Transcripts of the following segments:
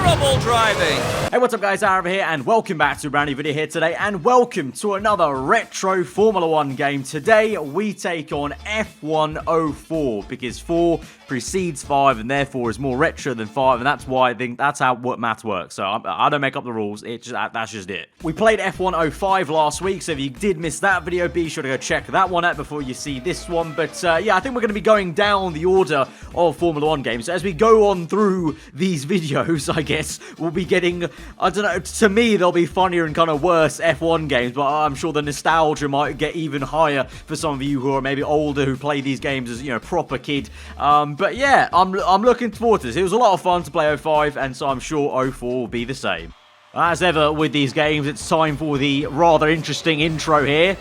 trouble driving. Hey, what's up guys, aarava here, and welcome back to a brand new video here today, and welcome to another retro Formula 1 game. Today, we take on F104, because 4 precedes 5, and therefore is more retro than 5, and that's why I think that's how maths works. So I don't make up the rules, that's just it. We played F105 last week, so if you did miss that video, be sure to go check that one out before you see this one. But yeah, I think we're going to be going down the order of Formula 1 games. So as we go on through these videos, I guess, we'll be getting, I don't know, to me, they'll be funnier and kind of worse F1 games, but I'm sure the nostalgia might get even higher for some of you who are maybe older, who play these games as, you know, proper kid. But yeah, I'm looking forward to this. It was a lot of fun to play 05, and so I'm sure 04 will be the same. As ever with these games, it's time for the rather interesting intro here.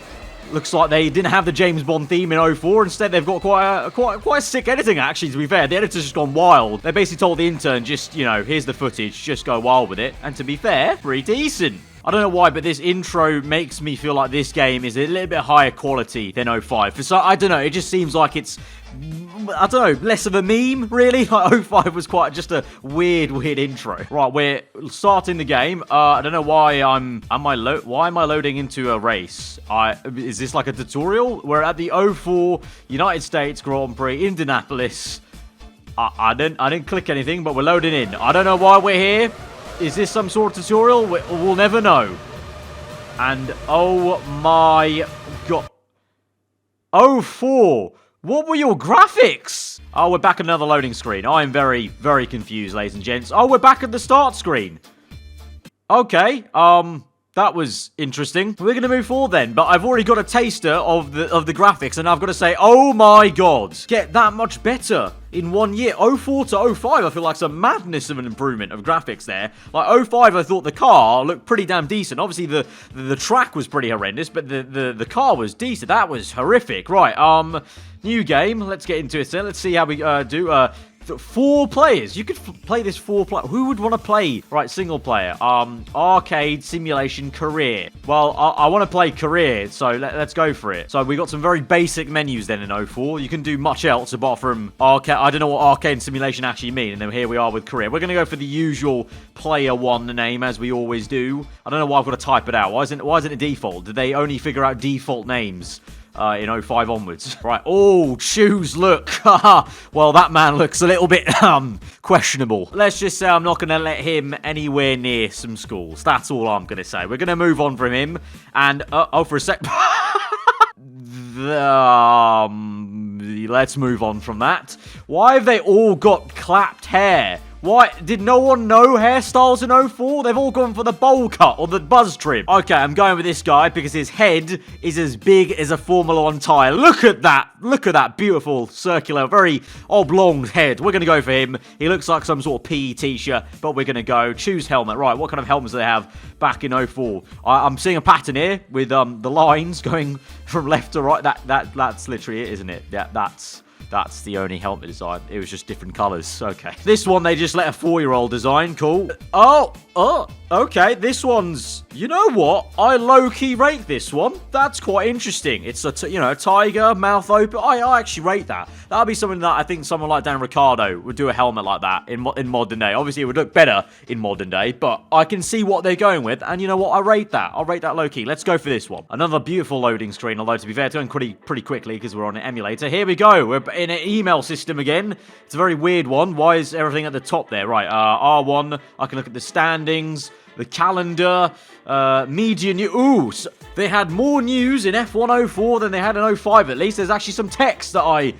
Looks like they didn't have the James Bond theme in 04. Instead, they've got quite sick editing, actually, to be fair. The editor's just gone wild. They basically told the intern, just, you know, here's the footage, just go wild with it. And to be fair, pretty decent. I don't know why, but this intro makes me feel like this game is a little bit higher quality than 05. So, I don't know, it just seems like it's, I don't know, less of a meme, really. Like, 05 was quite just a weird intro. Right, we're starting the game. I don't know why why am I loading into a race? Is this like a tutorial? We're at the 04 United States Grand Prix, Indianapolis. I didn't click anything, but we're loading in. I don't know why we're here. Is this some sort of tutorial? We'll never know. And oh my god. 04. What were your graphics? Oh, we're back at another loading screen. I'm very, very confused, ladies and gents. Oh, we're back at the start screen. Okay, that was interesting. We're going to move forward then, but I've already got a taster of the graphics, and I've got to say, oh my god, get that much better in 1 year. 04 to 05, I feel like some madness of an improvement of graphics there. Like 05, I thought the car looked pretty damn decent. Obviously, the track was pretty horrendous, but the car was decent. That was horrific. Right, new game. Let's get into it then. Let's see how we do. 4 players. You could play this 4 player. Who would want to play? Right, single player. Arcade, simulation, career. Well, I want to play career, so let's go for it. So we got some very basic menus then in 04. You can do much else apart from arcade. I don't know what arcade and simulation actually mean, and then here we are with career. We're going to go for the usual player 1 name, as we always do. I don't know why I've got to type it out. Why isn't it default? Did they only figure out default names in 05 onwards? Right. Oh, choose look. Well, that man looks a little bit questionable. Let's just say I'm not going to let him anywhere near some schools. That's all I'm going to say. We're going to move on from him. And oh, for a sec. Let's move on from that. Why have they all got clapped hair? Why? Did no one know hairstyles in 04? They've all gone for the bowl cut or the buzz trim. Okay, I'm going with this guy because his head is as big as a Formula 1 tyre. Look at that. Look at that beautiful, circular, very oblong head. We're going to go for him. He looks like some sort of PE teacher, but we're going to go. Choose helmet. Right, what kind of helmets do they have back in 04? I'm seeing a pattern here with the lines going from left to right. That's literally it, isn't it? Yeah, That's the only helmet design. It was just different colors. Okay. This one, they just let a 4-year-old design. Cool. Oh, okay. This one's, you know what? I low-key rate this one. That's quite interesting. It's a tiger, mouth open. I actually rate that. That'd be something that I think someone like Dan Ricciardo would do a helmet like that in modern day. Obviously, it would look better in modern day, but I can see what they're going with. And you know what? I rate that. I'll rate that low-key. Let's go for this one. Another beautiful loading screen, although to be fair, it's going pretty quickly because we're on an emulator. Here we go. We're in an email system again. It's a very weird one. Why is everything at the top there? Right, R1. I can look at the standings, the calendar, media news. Ooh, so they had more news in F104 than they had in 05 at least. There's actually some text that I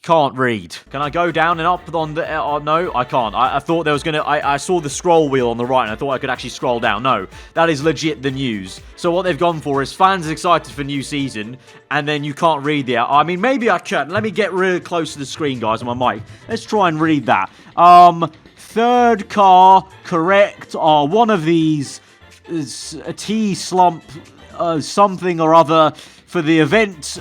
can't read. Can I go down and up on the... no, I can't. I thought there was going to... I saw the scroll wheel on the right, and I thought I could actually scroll down. No, that is legit the news. So what they've gone for is fans excited for new season, and then you can't read the... I mean, maybe I can. Let me get really close to the screen, guys, on my mic. Let's try and read that. Third car, correct. One of these is a T-slump, something or other for the event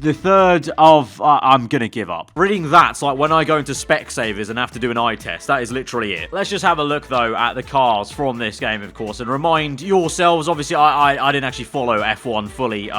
the third of... I'm gonna give up. Reading that's like when I go into Specsavers and have to do an eye test. That is literally it. Let's just have a look, though, at the cars from this game, of course, and remind yourselves, obviously, I didn't actually follow F1 fully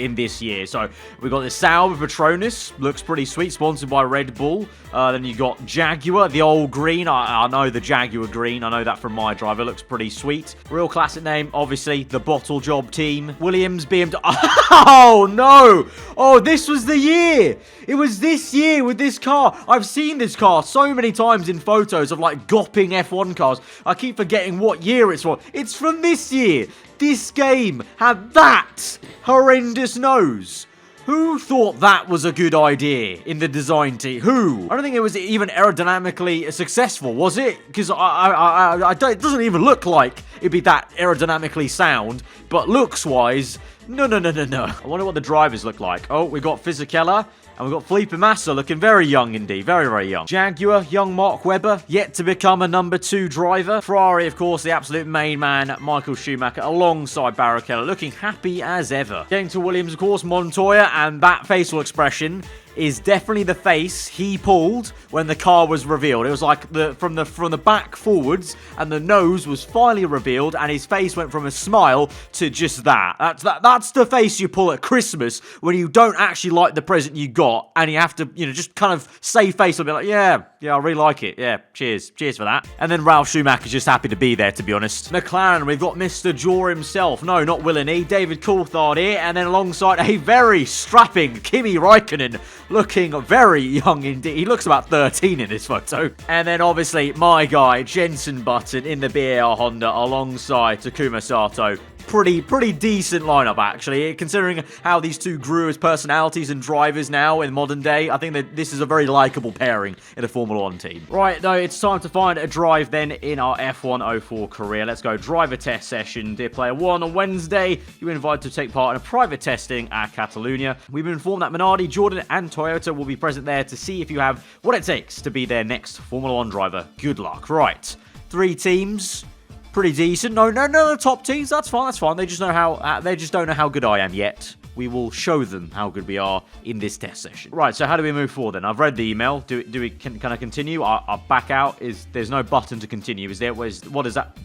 in this year. So we got the Sauber Patronus. Looks pretty sweet. Sponsored by Red Bull. Then you got Jaguar, the old green. I know the Jaguar green. I know that from my driver. Looks pretty sweet. Real classic name, obviously, the Bottle Job team. Williams, BMW. Oh, no. Oh, this was the year. It was this year with this car. I've seen this car so many times in photos of, like, gopping F1 cars. I keep forgetting what year it's from. It's from this year. This game had that horrendous nose. Who thought that was a good idea in the design team? Who? I don't think it was even aerodynamically successful, was it? Because it doesn't even look like it'd be that aerodynamically sound. But looks-wise, no. I wonder what the drivers look like. Oh, we got Fisichella. And we've got Felipe Massa looking very young indeed. Very, very young. Jaguar, young Mark Webber, yet to become a number 2 driver. Ferrari, of course, the absolute main man, Michael Schumacher, alongside Barrichello, looking happy as ever. Getting to Williams, of course, Montoya, and that facial expression is definitely the face he pulled when the car was revealed. It was like from the back forwards, and the nose was finally revealed, and his face went from a smile to just that. That's the face you pull at Christmas when you don't actually like the present you got, and you have to, just kind of save face and be like, yeah, I really like it. Yeah, cheers for that. And then Ralf Schumacher's just happy to be there, to be honest. McLaren, we've got Mr. Jaw himself. No, not Willany. David Coulthard here, and then alongside a very strapping Kimi Raikkonen, looking very young indeed. He looks about 13 in this photo. And then obviously my guy, Jenson Button in the BAR Honda alongside Takuma Sato. Pretty decent lineup, actually, considering how these two grew as personalities and drivers now in modern day. I think that this is a very likable pairing in a Formula 1 team. Right, though, it's time to find a drive then in our F1 04 career. Let's go driver test session. Dear Player 1, on Wednesday, you were invited to take part in a private testing at Catalonia. We've been informed that Minardi, Jordan, and Toyota will be present there to see if you have what it takes to be their next Formula 1 driver. Good luck. Right, 3 teams. Pretty decent. No, the top teams. That's fine. They just don't know how good I am yet. We will show them how good we are in this test session. Right. So how do we move forward then? I've read the email. Can I continue? I back out. There's no button to continue? Is there? What is that?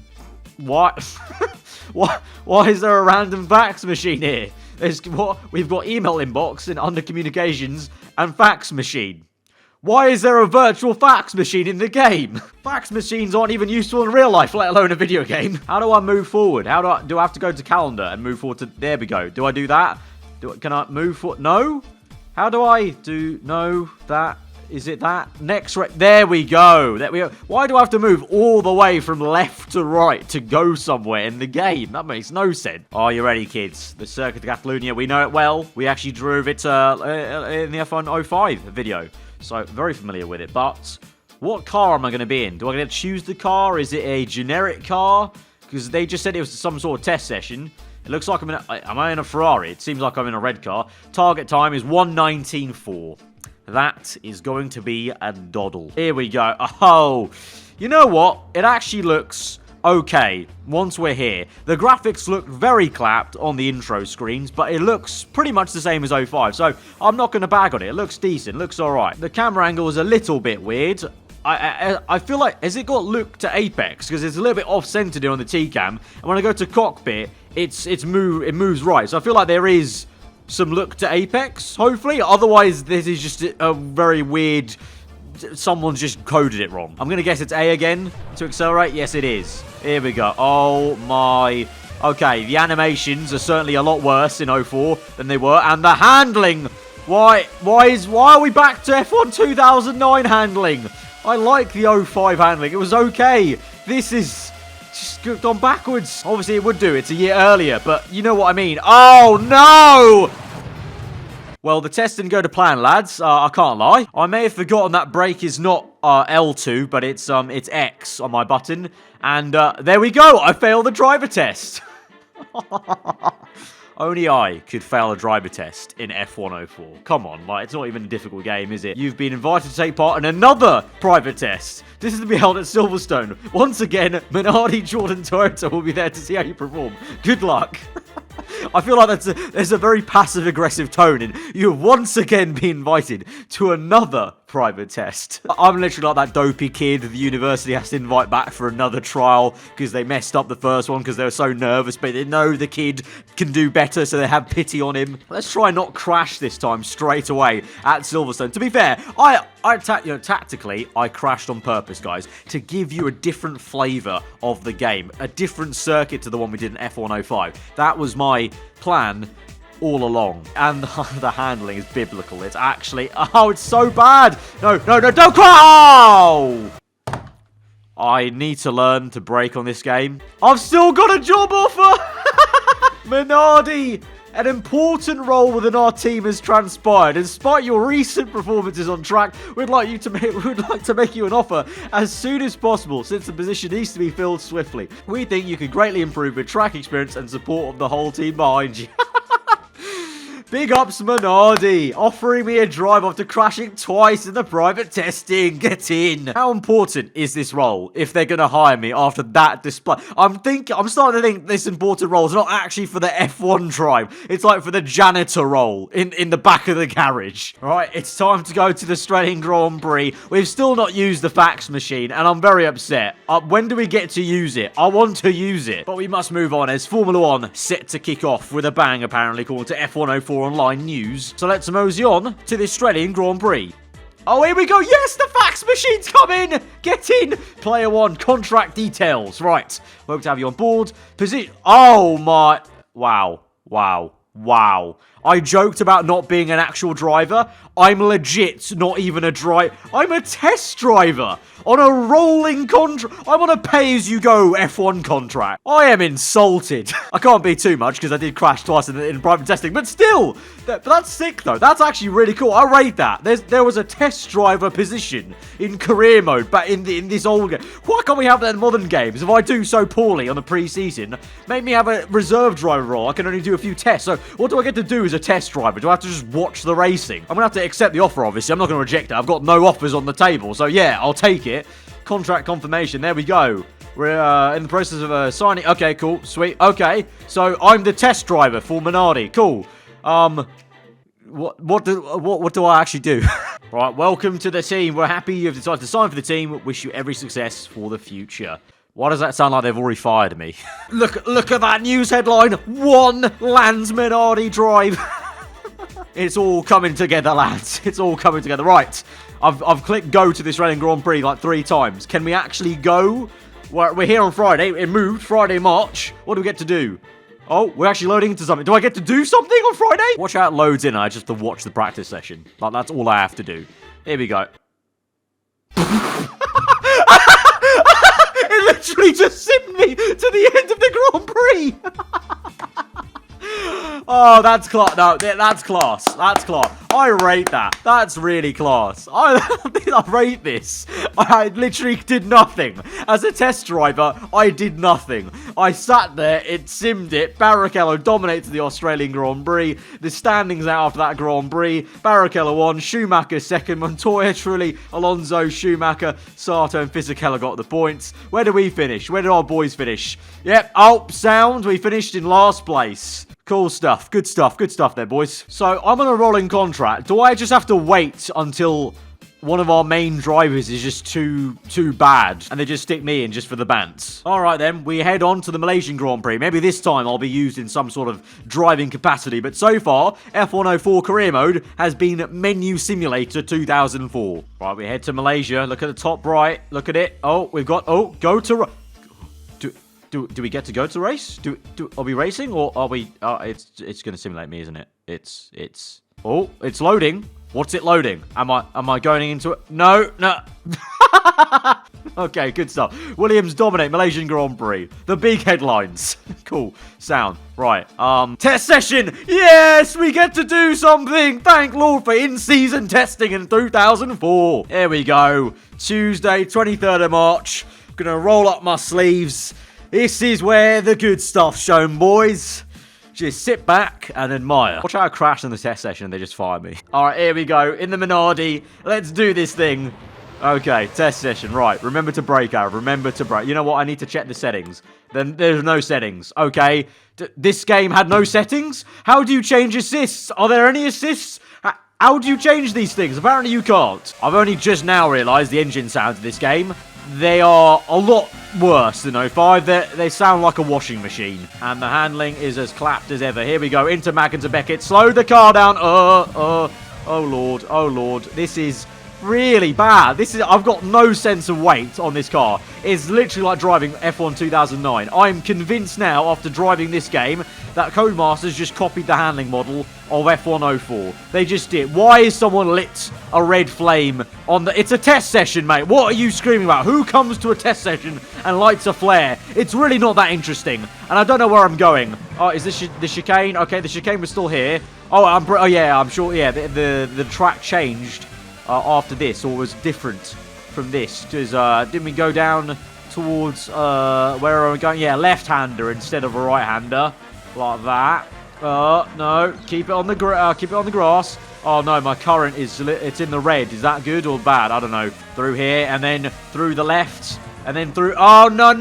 What? Why is there a random fax machine here? We've got email inbox and under communications and fax machine. Why is there a virtual fax machine in the game? Fax machines aren't even useful in real life, let alone a video game. How do I move forward? Do I have to go to calendar and move forward to... There we go. Do I do that? Can I move forward? No? How do I do... No, that... Is it that? Next... There we go. Why do I have to move all the way from left to right to go somewhere in the game? That makes no sense. Are you ready, kids? The Circuit de Catalunya, we know it well. We actually drove it in the F1 05 video. So, very familiar with it. But, what car am I going to be in? Do I get to choose the car? Is it a generic car? Because they just said it was some sort of test session. It looks like am I in a Ferrari? It seems like I'm in a red car. Target time is 1:19.4. That is going to be a doddle. Here we go. Oh, you know what? It actually looks... okay, once we're here. The graphics look very clapped on the intro screens, but it looks pretty much the same as 05, so I'm not going to bag on it. It looks decent, looks alright. The camera angle is a little bit weird. I feel like, has it got look to Apex? Because it's a little bit off-centered on the T-cam, and when I go to cockpit, it moves right. So I feel like there is some look to Apex, hopefully. Otherwise, this is just a very weird... Someone's just coded it wrong. I'm going to guess it's A again to accelerate. Yes, it is. Here we go. Oh, my. Okay, the animations are certainly a lot worse in 04 than they were. And the handling. Why are we back to F1 2009 handling? I like the 05 handling. It was okay. This is just gone backwards. Obviously, it would do. It's a year earlier, but you know what I mean. Oh, no! Well, the test didn't go to plan, lads. I can't lie. I may have forgotten that brake is not L2, but it's X on my button. And there we go. I failed the driver test. Only I could fail a driver test in F104. Come on, like, it's not even a difficult game, is it? You've been invited to take part in another private test. This is to be held at Silverstone. Once again, Minardi, Jordan, Toyota will be there to see how you perform. Good luck. I feel like there's a very passive-aggressive tone, and you have once again been invited to another private test. I'm literally like that dopey kid the university has to invite back for another trial because they messed up the first one because they were so nervous, but they know the kid can do better, so they have pity on him. Let's try and not crash this time straight away at Silverstone. To be fair, tactically, I crashed on purpose, guys, to give you a different flavor of the game, a different circuit to the one we did in F105. That was my plan all along. And the handling is biblical. It's actually... Oh, it's so bad! No, don't crash! Oh! I need to learn to brake on this game. I've still got a job offer! Minardi! An important role within our team has transpired. Despite your recent performances on track, we'd like to make you an offer as soon as possible, since the position needs to be filled swiftly. We think you could greatly improve with track experience and support of the whole team behind you. Big ups, Minardi, offering me a drive after crashing twice in the private testing. Get in. How important is this role if they're going to hire me after that display? I'm starting to think this important role is not actually for the F1 drive. It's like for the janitor role in the back of the garage. All right, it's time to go to the Australian Grand Prix. We've still not used the fax machine, and I'm very upset. When do we get to use it? I want to use it, but we must move on as Formula 1 set to kick off with a bang, apparently, according to F104 online news. So let's mosey on to the Australian Grand Prix. Oh, here we go. Yes, the fax machine's coming. Get in. Player 1, contract details. Right. Hope to have you on board. Position. Oh, my. Wow. I joked about not being an actual driver. I'm legit not even a driver. I'm a test driver on a rolling contract. I'm on a pay-as-you-go F1 contract. I am insulted. I can't be too much because I did crash twice in private testing, but still, that's sick though. That's actually really cool. I rate that. There was a test driver position in career mode, but in this old game. Why can't we have that in modern games? If I do so poorly on the pre-season, make me have a reserve driver role. I can only do a few tests. So what do I get to do as a test driver? Do I have to just watch the racing? I'm gonna have to accept the offer, obviously. I'm not gonna reject it. I've got no offers on the table, so yeah, I'll take it. Contract confirmation. There we go. We're in the process of signing. Okay, cool, sweet. Okay, so I'm the test driver for Minardi. Cool. What do I actually do? Right, welcome to the team. We're happy you've decided to sign for the team. Wish you every success for the future. Why does that sound like they've already fired me? Look at that news headline. 1 lands Minardi drive. It's all coming together, lads. It's all coming together. Right. I've clicked go to this Australian Grand Prix like 3 times. Can we actually go? We're here on Friday. It moved Friday, March. What do we get to do? Oh, we're actually loading into something. Do I get to do something on Friday? Watch how it loads in. I just have to watch the practice session. Like, that's all I have to do. Here we go. It literally just simmed me to the end of the Grand Prix. Oh, that's class. No, that's class. That's class. I rate that. That's really class. I rate this. I literally did nothing. As a test driver, I did nothing. I sat there, it simmed it. Barrichello dominated the Australian Grand Prix. The standings out after that Grand Prix. Barrichello won. Schumacher second. Montoya, Trulli, Alonso, Schumacher, Sato, and Fisichella got the points. Where did we finish? Where did our boys finish? Yep. Oh, sound. We finished in last place. Cool stuff. Good stuff. Good stuff there, boys. So, I'm on a rolling contract. Do I just have to wait until one of our main drivers is just too bad and they just stick me in just for the bants? Alright then, we head on to the Malaysian Grand Prix. Maybe this time I'll be used in some sort of driving capacity, but so far, F104 career mode has been Menu Simulator 2004. Right, we head to Malaysia. Look at the top right. Look at it. Oh, we've got... Oh, go to... Do we get to go to race? Are we racing or are we? It's gonna simulate me, isn't it? It's. Oh, it's loading. What's it loading? Am I going into it? No. Okay, good stuff. Williams dominate Malaysian Grand Prix. The big headlines. Cool. Sound. Right. Test session. Yes, we get to do something. Thank Lord for in-season testing in 2004. Here we go. Tuesday, 23rd of March. Gonna roll up my sleeves. This is where the good stuff's shown, boys. Just sit back and admire. Watch how I crash in the test session and they just fire me. Alright, here we go. In the Minardi. Let's do this thing. Okay, test session. Right, remember to brake, Arab. Remember to brake. You know what? I need to check the settings. Then there's no settings. Okay, this game had no settings? How do you change assists? Are there any assists? How do you change these things? Apparently you can't. I've only just now realised the engine sounds of this game. They are a lot worse than 05. They sound like a washing machine. And the handling is as clapped as ever. Here we go. Into Mack and to Beckett. Slow the car down. Oh, Lord. Oh, Lord. This is really bad. I've got no sense of weight on this car. It's literally like driving F1 2009. I'm convinced now, after driving this game, that Codemasters just copied the handling model of F1 04. They just did. Why is someone lit a red flame on the... It's a test session, mate. What are you screaming about? Who comes to a test session and lights a flare? It's really not that interesting. And I don't know where I'm going. Oh, is this the chicane? Okay, the chicane was still here. Oh, yeah, I'm sure. Yeah, the track changed after this, or was different from this. Because didn't we go down towards where are we going? Yeah, left-hander instead of a right-hander, like that. No, keep it on the grass. Oh no, my current it's in the red. Is that good or bad? I don't know. Through here and then through the left and then through. Oh no!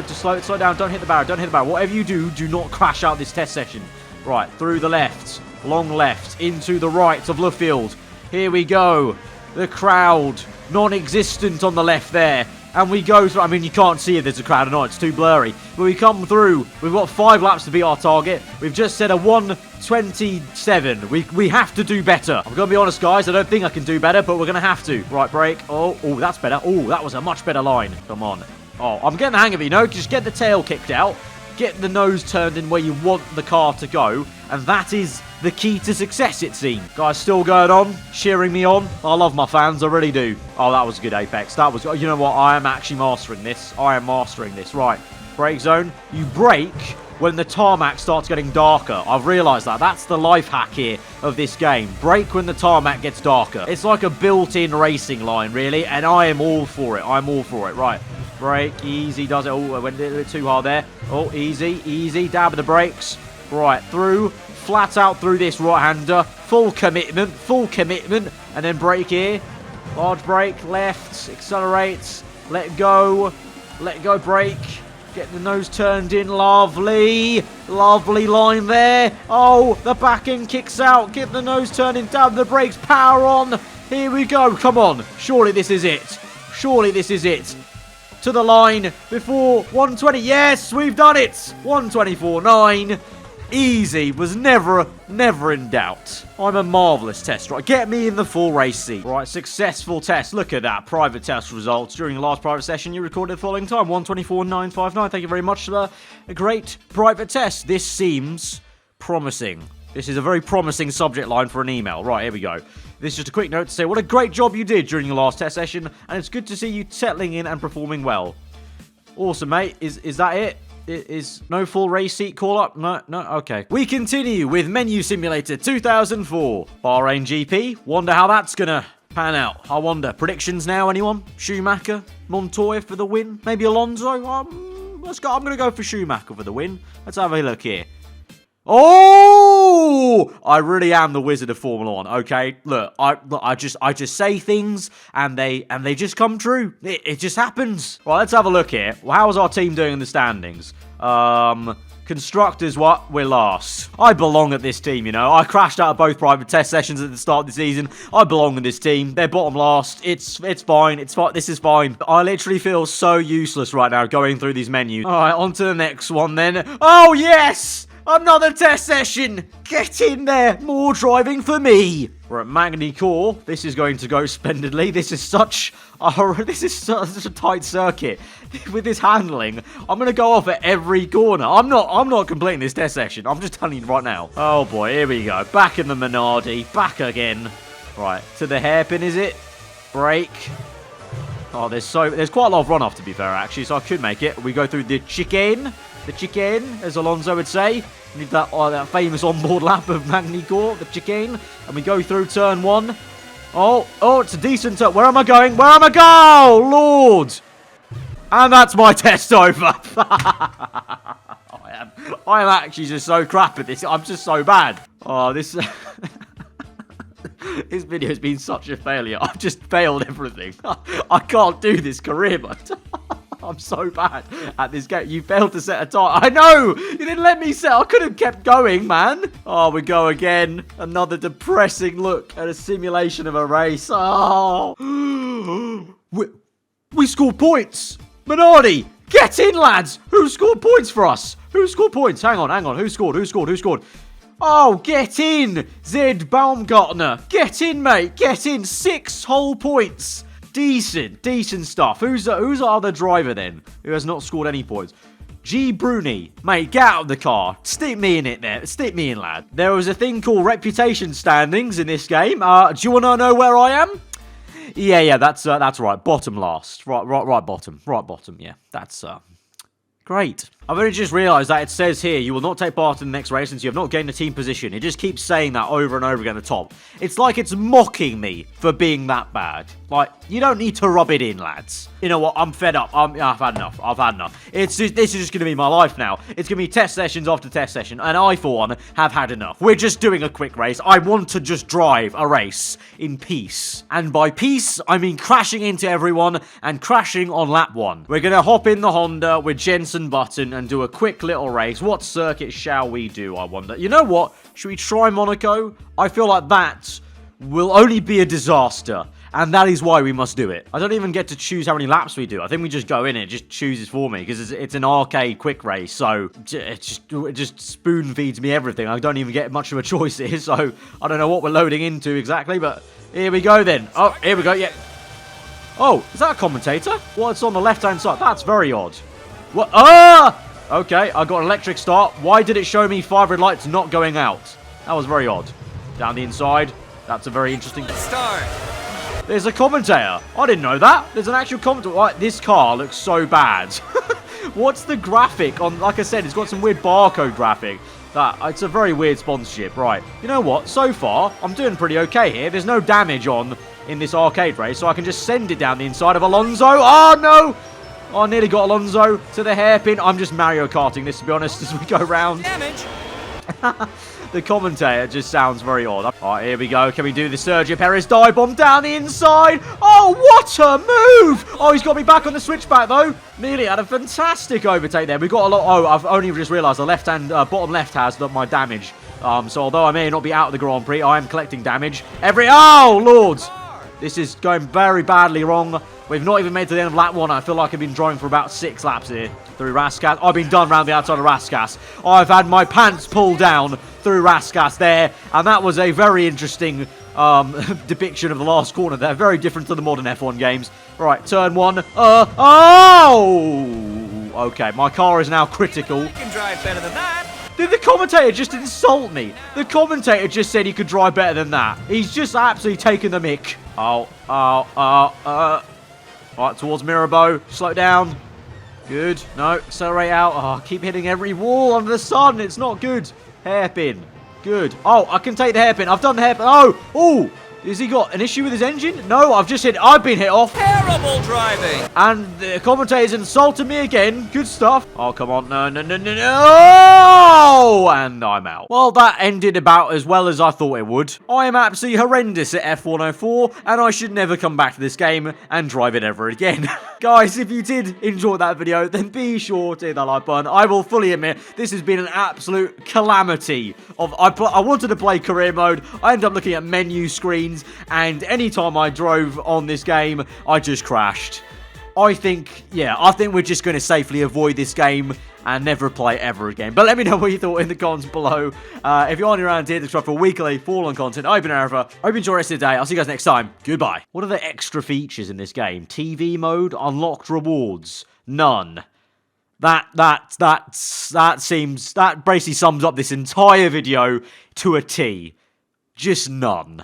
Just slow down. Don't hit the barrier. Whatever you do, do not crash out this test session. Right, through the left, long left, into the right of Luffield. Here we go. The crowd, non-existent on the left there. And we go through, I mean, you can't see if there's a crowd or not, it's too blurry. But we come through, we've got 5 laps to beat our target. We've just set a 1:27. We have to do better. I'm going to be honest, guys, I don't think I can do better, but we're going to have to. Right, brake. Oh, that's better. Oh, that was a much better line. Come on. Oh, I'm getting the hang of it, you know? Just get the tail kicked out. Get the nose turned in where you want the car to go. And that is the key to success, it seems. Guys, still going on, cheering me on. I love my fans, I really do. Oh, that was a good apex. That was, you know what? I am actually mastering this. Right, brake zone. You brake when the tarmac starts getting darker. I've realised that. That's the life hack here of this game. Brake when the tarmac gets darker. It's like a built-in racing line, really. And I am all for it. Right. Brake, easy, does it. Oh, I went a little bit too hard there. Oh, easy, dab of the brakes. Right, through, flat out through this right-hander. Full commitment, and then brake here. Large brake, left, accelerates, let go, brake. Get the nose turned in, lovely line there. Oh, the back end kicks out, get the nose turned in, dab the brakes, power on. Here we go, come on, surely this is it. To the line before 120. Yes, we've done it. 124.9. Easy. Was never in doubt. I'm a marvellous test driver. Get me in the full race seat. Right, successful test. Look at that. Private test results. During the last private session, you recorded the following time. 124.959. Thank you very much for a great private test. This seems promising. This is a very promising subject line for an email. Right, here we go. This is just a quick note to say what a great job you did during your last test session, and it's good to see you settling in and performing well. Awesome, mate. Is that it? Is no full race seat call up? No, okay. We continue with Menu Simulator 2004. Bahrain GP. Wonder how that's gonna pan out. I wonder. Predictions now, anyone? Schumacher? Montoya for the win? Maybe Alonso? Let's go. I'm gonna go for Schumacher for the win. Let's have a look here. Oh! I really am the wizard of Formula 1, okay? Look, I just say things and they just come true. It just happens. Right, let's have a look here. Well, how is our team doing in the standings? Constructors, what? We're last. I belong at this team, you know. I crashed out of both private test sessions at the start of the season. I belong in this team. They're bottom last. It's fine. This is fine. I literally feel so useless right now going through these menus. All right, on to the next one then. Oh, yes! Another test session! Get in there! More driving for me! We're at Magny Core. This is going to go splendidly. This is such a tight circuit. With this handling, I'm going to go off at every corner. I'm not completing this test session. I'm just telling you right now. Oh boy, here we go. Back in the Minardi. Back again. Right, to the hairpin, is it? Brake. Oh, there's quite a lot of runoff, to be fair, actually, so I could make it. We go through the chicane. The chicane, as Alonso would say. We need that famous onboard lap of Magny Core, the chicane. And we go through turn 1. Oh, it's a decent turn. Where am I going? Oh, Lord! And that's my test over. I am actually just so crap at this. I'm just so bad. Oh, this... This video has been such a failure. I've just failed everything. I can't do this career mode. I'm so bad at this game. You failed to set a time. I know! You didn't let me set. I could have kept going, man. Oh, we go again. Another depressing look at a simulation of a race. Oh. We scored points. Minardi, get in, lads. Who scored points for us? Who scored points? Hang on. Who scored? Oh, get in. Zed Baumgartner. Get in, mate. Get in. 6 whole points. Decent stuff. Who's our other driver then? Who has not scored any points? G. Bruni. Mate, get out of the car. Stick me in it there. Stick me in, lad. There was a thing called reputation standings in this game. Do you want to know where I am? Yeah, that's right. Bottom last. Right bottom. Yeah, that's great. I've only just realised that it says here, you will not take part in the next race since you have not gained a team position. It just keeps saying that over and over again at the top. It's like it's mocking me for being that bad. Like, you don't need to rub it in, lads. You know what? I'm fed up. I've had enough. This is just going to be my life now. It's going to be test sessions after test session, and I, for one, have had enough. We're just doing a quick race. I want to just drive a race in peace. And by peace, I mean crashing into everyone and crashing on lap 1. We're going to hop in the Honda with Jensen Button and do a quick little race. What circuit shall we do, I wonder? You know what? Should we try Monaco? I feel like that will only be a disaster. And that is why we must do it. I don't even get to choose how many laps we do. I think we just go in and it just chooses for me. Because it's an arcade quick race. So it just spoon feeds me everything. I don't even get much of a choice here. So I don't know what we're loading into exactly. But here we go then. Oh, here we go. Yeah. Oh, is that a commentator? Well, it's on the left-hand side. That's very odd. What? Ah! Okay, I got an electric start. Why did it show me 5 red lights not going out? That was very odd. Down the inside. That's a very interesting start. There's a commentator. I didn't know that. There's an actual commentator. Right, this car looks so bad. What's the graphic on? Like I said, it's got some weird barcode graphic. It's a very weird sponsorship. Right. You know what? So far, I'm doing pretty okay here. There's no damage in this arcade race, so I can just send it down the inside of Alonso. Oh, no! Oh, I nearly got Alonso to the hairpin. I'm just Mario Karting this, to be honest, as we go round. Damage! The commentator just sounds very odd. Alright, here we go. Can we do the Sergio Perez dive bomb down the inside? Oh, what a move! Oh, he's got me back on the switchback, though. Nearly had a fantastic overtake there. We've got a lot... Oh, I've only just realised the left-hand, bottom left has my damage. So although I may not be out of the Grand Prix, I am collecting damage. Oh, Lord! This is going very badly wrong. We've not even made to the end of lap 1. I feel like I've been driving for about 6 laps here through Raskas. I've been done round the outside of Raskas. I've had my pants pulled down through Raskas there. And that was a very interesting depiction of the last corner there. Very different to the modern F1 games. Right, turn 1. Oh! Okay, my car is now critical. I can drive better than that. Did the commentator just insult me? The commentator just said he could drive better than that. He's just absolutely taken the mick. Right, towards Mirabeau. Slow down. Good. No, accelerate out. Oh, keep hitting every wall under the sun. It's not good. Hairpin. Good. Oh, I can take the hairpin. I've done the hairpin. Oh, has he got an issue with his engine? No, I've been hit off. Terrible driving. And the commentator's insulted me again. Good stuff. Oh, come on. No. And I'm out. Well, that ended about as well as I thought it would. I am absolutely horrendous at F104, and I should never come back to this game and drive it ever again. Guys, if you did enjoy that video, then be sure to hit that like button. I will fully admit, this has been an absolute calamity. I wanted to play career mode. I ended up looking at menu screens. And anytime I drove on this game, I just crashed. I think we're just going to safely avoid this game and never play it ever again. But let me know what you thought in the comments below. If you're on your around here, subscribe for weekly Fallen content. I've been aarava. Hope you enjoy the rest of the day. I'll see you guys next time. Goodbye. What are the extra features in this game? TV mode, unlocked rewards, none. That basically sums up this entire video to a T. Just none.